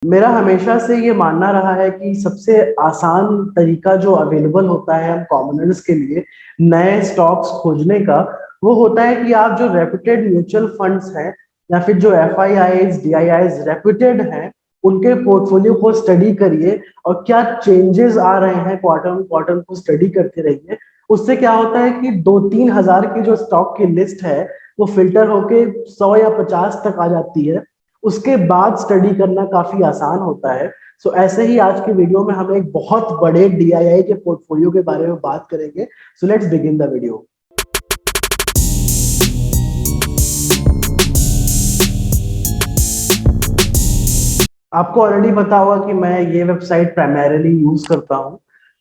मेरा हमेशा से ये मानना रहा है कि सबसे आसान तरीका जो अवेलेबल होता है हम कॉमनर्स के लिए नए स्टॉक्स खोजने का, वो होता है कि आप जो रेप्यूटेड म्यूचुअल फंड्स हैं या फिर जो F I eyes D I eyes reputed हैं, उनके पोर्टफोलियो को स्टडी करिए और क्या चेंजेस आ रहे हैं क्वार्टर क्वार्टर को स्टडी करते रहिए। उससे क्या होता है कि 2-3 हजार की जो स्टॉक की लिस्ट है वो फिल्टर होके 100 या 50 तक आ जाती है। उसके बाद स्टडी करना काफी आसान होता है। सो ऐसे ही आज के वीडियो में हम एक बहुत बड़े डीआईआई के पोर्टफोलियो के बारे में बात करेंगे। So let's begin the video. आपको ऑलरेडी पता होगा कि मैं ये वेबसाइट प्राइमरीली यूज करता हूँ।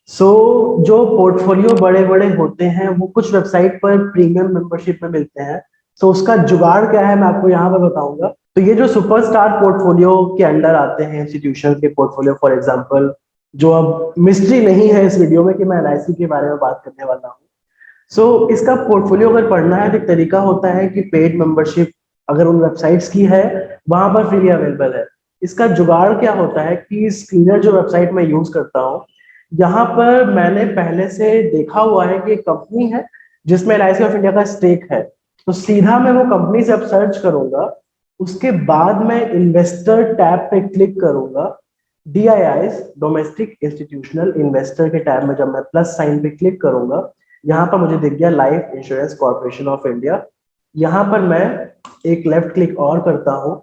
जो पोर्टफोलियो बड़े बड़े होते हैं वो कुछ वेबसाइट पर प्रीमियम मेंबरशिप में मिलते हैं। उसका जुगाड़ क्या है मैं आपको यहाँ पर बताऊंगा। तो ये जो सुपरस्टार पोर्टफोलियो के अंडर आते हैं इंस्टीट्यूशन के पोर्टफोलियो, फॉर एग्जांपल, जो अब मिस्ट्री नहीं है इस वीडियो में कि मैं एलआईसी के बारे में बात करने वाला हूँ। इसका पोर्टफोलियो अगर पढ़ना है तो एक तरीका होता है कि पेड मेंबरशिप अगर उन वेबसाइट्स की है वहां पर फ्री अवेलेबल है। इसका जुगाड़ क्या होता है कि स्क्रीनर जो वेबसाइट मैं यूज करता हूँ, यहाँ पर मैंने पहले से देखा हुआ है कि एक कंपनी है जिसमें एलआईसी ऑफ इंडिया का स्टेक है। तो सीधा मैं वो कंपनी से अब सर्च करूंगा, उसके बाद मैं इन्वेस्टर टैब पे क्लिक करूंगा। डीआईआईज डोमेस्टिक इंस्टीट्यूशनल इन्वेस्टर के टैब में जब मैं प्लस साइन पे क्लिक करूंगा, यहाँ पर मुझे दिख गया life insurance corporation of India. यहाँ पर मैं एक लेफ्ट क्लिक और करता हूँ।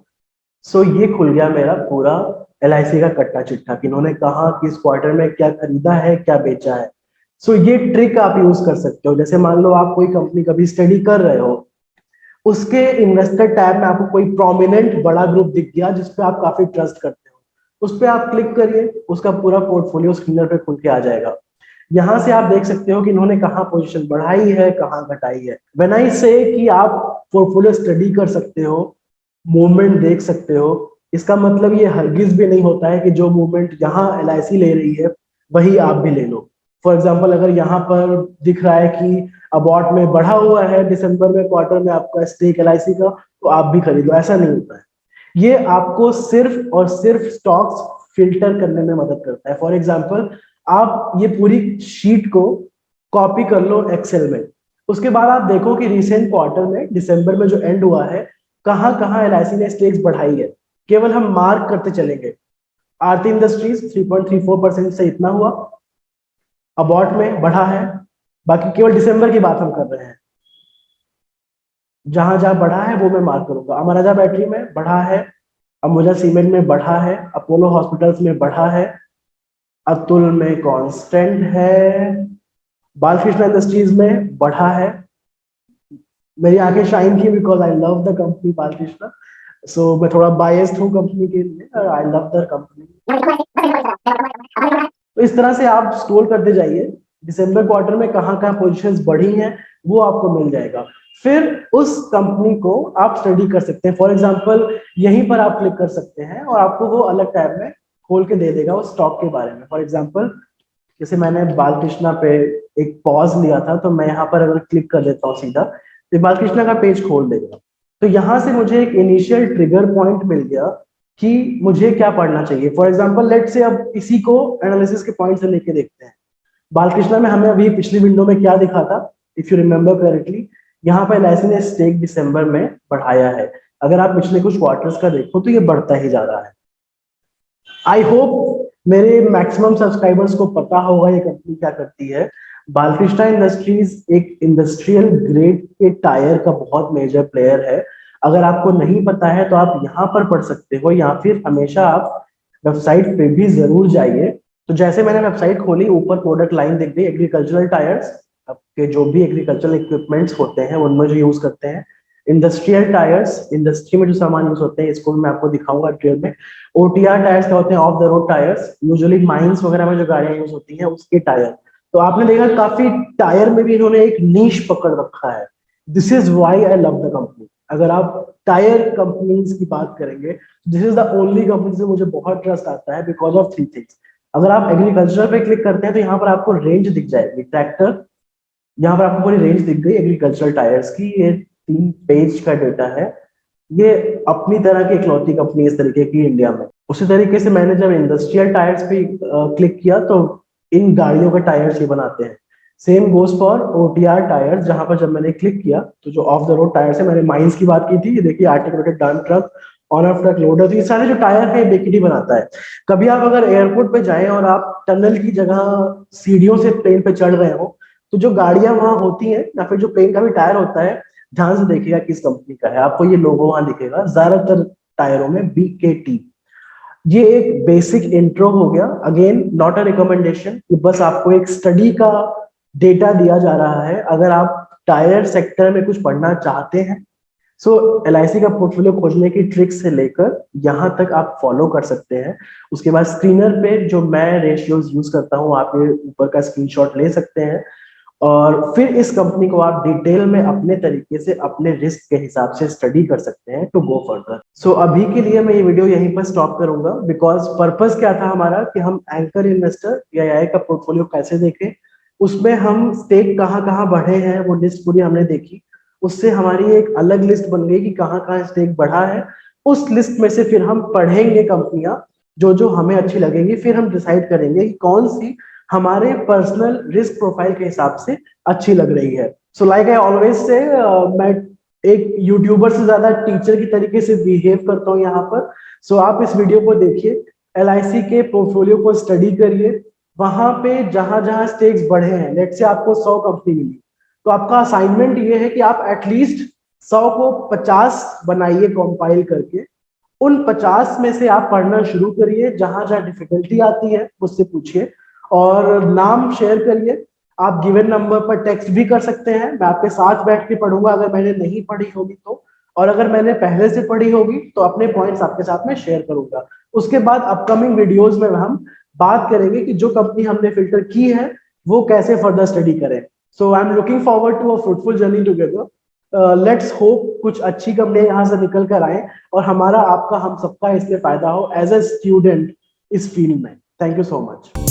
ये खुल गया मेरा पूरा एलआईसी का कट्टा चिट्ठा कि इन्होंने कहा कि इस क्वार्टर में क्या खरीदा है क्या बेचा है। ये ट्रिक आप यूज कर सकते हो। जैसे मान लो आप कोई कंपनी कभी स्टडी कर रहे हो, उसके इन्वेस्टर टैब में आपको कोई प्रोमिनेंट बड़ा ग्रुप दिख गया जिसपे आप काफी ट्रस्ट करते हो, उस पर आप क्लिक करिए, उसका पूरा पोर्टफोलियो स्क्रीनर पे खुल के आ जाएगा। यहाँ से आप देख सकते हो कि इन्होंने कहाँ पोजीशन बढ़ाई है कहाँ घटाई है। व्हेन आई से कि आप पोर्टफोलियो स्टडी कर सकते हो, मूवमेंट देख सकते हो, इसका मतलब ये हरगिज भी नहीं होता है कि जो मूवमेंट यहाँ एलआईसी ले रही है वही आप भी ले लो। फॉर एग्जाम्पल, अगर यहाँ पर दिख रहा है कि अबॉट में बढ़ा हुआ है दिसंबर में क्वार्टर में आपका स्टेक एलआईसी का, तो आप भी खरीदो, ऐसा नहीं होता है। ये आपको सिर्फ और सिर्फ स्टॉक्स फिल्टर करने में मदद करता है। फॉर एग्जाम्पल, आप ये पूरी शीट को कॉपी कर लो एक्सेल में, उसके बाद आप देखो कि रिसेंट क्वार्टर में दिसंबर में जो एंड हुआ है कहाँ कहाँ एलआईसी ने स्टेक्स बढ़ाई है। केवल हम मार्क करते चलेंगे। आरती इंडस्ट्रीज 3.34% से इतना हुआ, अबॉट में बढ़ा है, बाकी केवल दिसंबर की बात हम कर रहे हैं। जहां जहां बढ़ा है वो मैं मार्क करूंगा। अमर राजा बैटरी में बढ़ा है, अंबुजा सीमेंट में बढ़ा है, अपोलो हॉस्पिटल्स में बढ़ा है, अतुल में कांस्टेंट है, बालकृष्ण इंडस्ट्रीज में बढ़ा है। मेरी आंखें शाइन की because I love the company Balkrishna. मैं थोड़ा बायस्ड हूँ कंपनी के लिए, आई लव द कंपनी। तो इस तरह से आप स्क्रॉल करते जाइए, दिसंबर क्वार्टर में कहाँ कहाँ पोजीशंस बढ़ी हैं वो आपको मिल जाएगा। फिर उस कंपनी को आप स्टडी कर सकते हैं। फॉर एग्जांपल, यहीं पर आप क्लिक कर सकते हैं और आपको वो अलग टैब में खोल के दे देगा उस स्टॉक के बारे में। फॉर एग्जांपल, जैसे मैंने बालकृष्णा पे एक पॉज लिया था, तो मैं यहाँ पर अगर क्लिक कर देता हूँ सीधा, तो बालकृष्णा का पेज खोल देगा। तो यहाँ से मुझे एक इनिशियल ट्रिगर पॉइंट मिल गया कि मुझे क्या पढ़ना चाहिए। फॉर एग्जाम्पल, लेट से अब इसी को एनालिसिस के पॉइंट से लेके देखते हैं। बालकृष्णा में हमें अभी पिछली विंडो में क्या दिखा था, इफ यू रिमेम्बर करेक्टली, यहाँ पर एलआईसी ने स्टेक दिसंबर में बढ़ाया है। अगर आप पिछले कुछ क्वार्टर्स का देखो तो ये बढ़ता ही जा रहा है। आई होप मेरे मैक्सिमम सब्सक्राइबर्स को पता होगा ये कंपनी क्या करती है। बालकृष्णा इंडस्ट्रीज एक इंडस्ट्रियल ग्रेड के टायर का बहुत मेजर प्लेयर है। अगर आपको नहीं पता है तो आप यहाँ पर पढ़ सकते हो, या फिर हमेशा आप वेबसाइट पे भी जरूर जाइए। तो जैसे मैंने वेबसाइट खोली, ऊपर प्रोडक्ट लाइन दिख गई, एग्रीकल्चरल टायर्स, आपके जो भी एग्रीकल्चरल इक्विपमेंट्स होते हैं उनमें जो यूज करते हैं। इंडस्ट्रियल टायर्स, इंडस्ट्री में जो सामान यूज होते हैं, इसको मैं आपको दिखाऊंगा डिटेल में। ओटीआर टायर्स क्या होते हैं, of the road tyres, usually mines वगैरह में जो गाड़ियां यूज होती हैं उसके टायर। तो आपने देखा काफी टायर में भी इन्होंने एक नीश पकड़ रखा है। This is why I love the company. अगर आप टायर कंपनीज की बात करेंगे, this is the only company से मुझे बहुत ट्रस्ट आता है बिकॉज ऑफ थ्री थिंग्स। अगर आप एग्रीकल्चर पे क्लिक करते हैं तो यहाँ पर आपको रेंज दिख जाएगी, ट्रैक्टर, यहाँ पर आपको पूरी रेंज दिख गई एग्रीकल्चरल टायर्स की। ये 3 पेज का डेटा है। ये अपनी तरह की इकलौती कंपनी इस तरीके की इंडिया में। उसी तरीके से मैंने जब इंडस्ट्रियल टायर्स पे क्लिक किया तो इन गाड़ियों के टायर्स ये बनाते हैं। Same goes for OTR tyres, जहां पर जब मैंने क्लिक किया तो जो ऑफ द रोड टायर्स है, मैंने माइंस की बात की थी, ये देखिए articulated dump truck, on off truck loader, ये सारे जो टायर है बेकिडी बनाता है। कभी आप अगर एयरपोर्ट पे जाएं और आप टनल की जगह सीढ़ियों से प्लेन पे चढ़ रहे हो, तो जो गाड़ियां वहां होती हैं या फिर जो प्लेन का भी टायर होता है, ध्यान से देखिएगा किस कंपनी का है, आपको ये लोगो वहां दिखेगा ज्यादातर टायरों में, BKT। ये एक बेसिक इंट्रो हो गया, अगेन नॉट अ रिकमेंडेशन, बस आपको एक स्टडी का डेटा दिया जा रहा है। अगर आप टायर सेक्टर में कुछ पढ़ना चाहते हैं, सो LIC का पोर्टफोलियो खोजने की ट्रिक से लेकर यहाँ तक आप फॉलो कर सकते हैं। उसके बाद स्क्रीनर पे जो मैं रेशियोज यूज करता हूँ, आप ये ऊपर का स्क्रीनशॉट ले सकते हैं और फिर इस कंपनी को आप डिटेल में अपने तरीके से अपने रिस्क के हिसाब से स्टडी कर सकते हैं टू गो फर्दर। सो अभी के लिए मैं ये वीडियो यहीं पर स्टॉप करूंगा, बिकॉज पर्पस क्या था हमारा कि हम एंकर इन्वेस्टर AII का पोर्टफोलियो कैसे देखें, उसमें हम स्टेक कहाँ कहाँ बढ़े हैं वो लिस्ट पूरी हमने देखी। उससे हमारी एक अलग लिस्ट बन गई कि कहाँ कहाँ स्टेक बढ़ा है। उस लिस्ट में से फिर हम पढ़ेंगे कंपनियां जो जो हमें अच्छी लगेंगी, फिर हम डिसाइड करेंगे कि कौन सी हमारे पर्सनल रिस्क प्रोफाइल के हिसाब से अच्छी लग रही है। So like I always say, मैं एक यूट्यूबर से ज्यादा टीचर की तरीके से बिहेव करता हूँ यहाँ पर। सो आप इस वीडियो को देखिए, LIC के पोर्टफोलियो को स्टडी करिए, वहां पे जहां जहां स्टेक्स बढ़े हैं, लेट से आपको 100 कंपनी मिली, तो आपका असाइनमेंट ये है कि आप एटलीस्ट 100 को 50 बनाइए कंपाइल करके। उन 50 में से आप पढ़ना शुरू करिए, जहां जहां डिफिकल्टी आती है मुझसे पूछिए और नाम शेयर करिए। आप गिवन नंबर पर टेक्स्ट भी कर सकते हैं, मैं आपके साथ बैठ के पढ़ूंगा अगर मैंने नहीं पढ़ी होगी तो, और अगर मैंने पहले से पढ़ी होगी तो अपने पॉइंट्स आपके साथ में शेयर करूंगा। उसके बाद अपकमिंग वीडियोस में हम बात करेंगे कि जो कंपनी हमने फिल्टर की है वो कैसे फर्दर स्टडी करें। So I am looking forward to a fruitful journey together. Let's hope कुछ अच्छी कंपनियां यहाँ से निकल कर आए और हमारा, आपका, हम सबका इससे फायदा हो एज ए स्टूडेंट इस फील्ड में। Thank you so much.